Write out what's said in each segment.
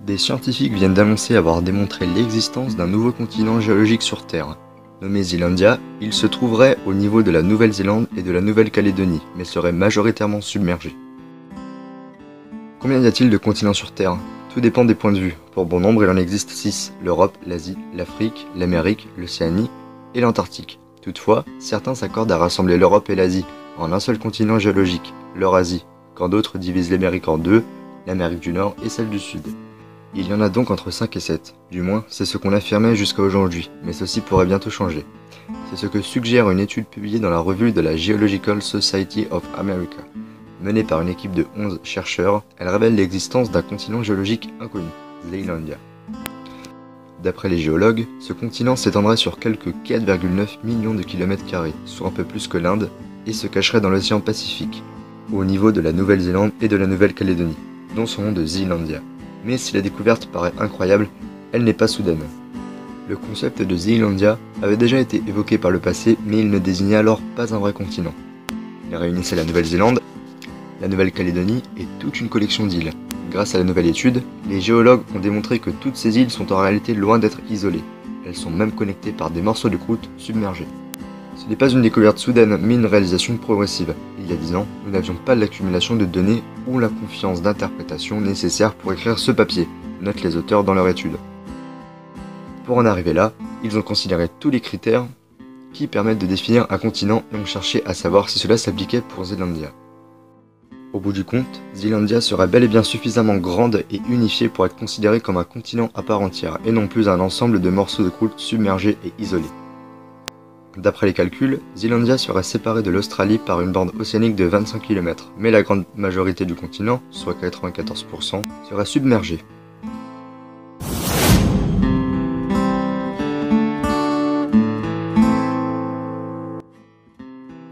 Des scientifiques viennent d'annoncer avoir démontré l'existence d'un nouveau continent géologique sur Terre. Nommé Zealandia, il se trouverait au niveau de la Nouvelle-Zélande et de la Nouvelle-Calédonie, mais serait majoritairement submergé. Combien y a-t-il de continents sur Terre? Tout dépend des points de vue. Pour bon nombre, il en existe 6, l'Europe, l'Asie, l'Afrique, l'Amérique, l'Océanie et l'Antarctique. Toutefois, certains s'accordent à rassembler l'Europe et l'Asie en un seul continent géologique, l'Eurasie, quand d'autres divisent l'Amérique en deux, l'Amérique du Nord et celle du Sud. Il y en a donc entre 5 et 7, du moins c'est ce qu'on affirmait jusqu'à aujourd'hui, mais ceci pourrait bientôt changer. C'est ce que suggère une étude publiée dans la revue de la Geological Society of America. Menée par une équipe de 11 chercheurs, elle révèle l'existence d'un continent géologique inconnu, Zealandia. D'après les géologues, ce continent s'étendrait sur quelques 4,9 millions de kilomètres carrés, soit un peu plus que l'Inde, et se cacherait dans l'océan Pacifique, au niveau de la Nouvelle-Zélande et de la Nouvelle-Calédonie, dont son nom de Zealandia. Mais si la découverte paraît incroyable, elle n'est pas soudaine. Le concept de Zealandia avait déjà été évoqué par le passé, mais il ne désignait alors pas un vrai continent. Il réunissait la Nouvelle-Zélande, la Nouvelle-Calédonie et toute une collection d'îles. Grâce à la nouvelle étude, les géologues ont démontré que toutes ces îles sont en réalité loin d'être isolées. Elles sont même connectées par des morceaux de croûte submergés. Ce n'est pas une découverte soudaine, mais une réalisation progressive. Il y a 10 ans, nous n'avions pas l'accumulation de données ou la confiance d'interprétation nécessaire pour écrire ce papier, notent les auteurs dans leur étude. Pour en arriver là, ils ont considéré tous les critères qui permettent de définir un continent et ont cherché à savoir si cela s'appliquait pour Zealandia. Au bout du compte, Zealandia serait bel et bien suffisamment grande et unifiée pour être considérée comme un continent à part entière, et non plus un ensemble de morceaux de croûte submergés et isolés. D'après les calculs, Zealandia serait séparée de l'Australie par une bande océanique de 25 km, mais la grande majorité du continent, soit 94%, serait submergée.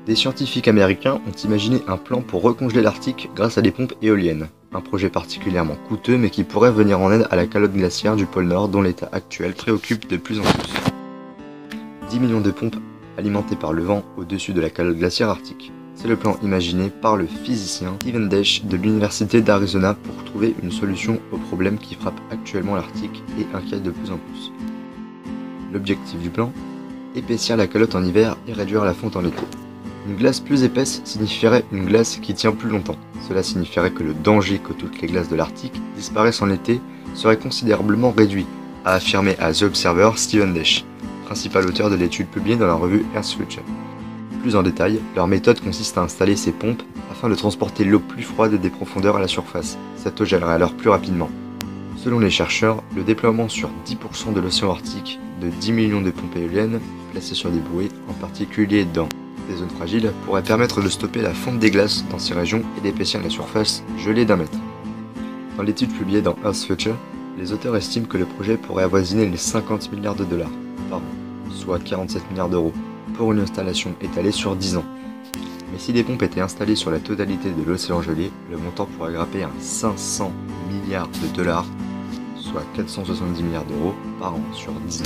Des scientifiques américains ont imaginé un plan pour recongeler l'Arctique grâce à des pompes éoliennes. Un projet particulièrement coûteux mais qui pourrait venir en aide à la calotte glaciaire du pôle Nord dont l'état actuel préoccupe de plus en plus. 10 millions de pompes alimentées par le vent au-dessus de la calotte glaciaire arctique. C'est le plan imaginé par le physicien Steven Desch de l'Université d'Arizona pour trouver une solution au problème qui frappe actuellement l'Arctique et inquiète de plus en plus. L'objectif du plan? Épaissir la calotte en hiver et réduire la fonte en été. Une glace plus épaisse signifierait une glace qui tient plus longtemps. Cela signifierait que le danger que toutes les glaces de l'Arctique disparaissent en été serait considérablement réduit, a affirmé à The Observer Steven Desch, principal auteur de l'étude publiée dans la revue Earth Future. Plus en détail, leur méthode consiste à installer ces pompes afin de transporter l'eau plus froide des profondeurs à la surface. Cette eau gèlerait alors plus rapidement. Selon les chercheurs, le déploiement sur 10% de l'océan Arctique de 10 millions de pompes éoliennes placées sur des bouées, en particulier dans des zones fragiles, pourrait permettre de stopper la fonte des glaces dans ces régions et d'épaissir la surface gelée d'1 mètre. Dans l'étude publiée dans Earth Future, les auteurs estiment que le projet pourrait avoisiner les 50 milliards de dollars par an, soit 47 milliards d'euros, pour une installation étalée sur 10 ans. Mais si des pompes étaient installées sur la totalité de l'océan gelé, le montant pourrait grimper à 500 milliards de dollars, soit 470 milliards d'euros par an sur 10 ans.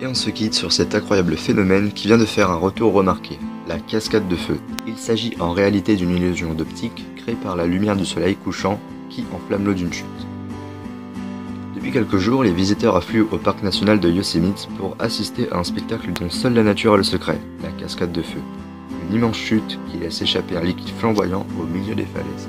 Et on se quitte sur cet incroyable phénomène qui vient de faire un retour remarqué, la cascade de feu. Il s'agit en réalité d'une illusion d'optique créée par la lumière du soleil couchant qui enflamme l'eau d'une chute. Depuis quelques jours, les visiteurs affluent au parc national de Yosemite pour assister à un spectacle dont seule la nature a le secret, la cascade de feu. Une immense chute qui laisse échapper un liquide flamboyant au milieu des falaises.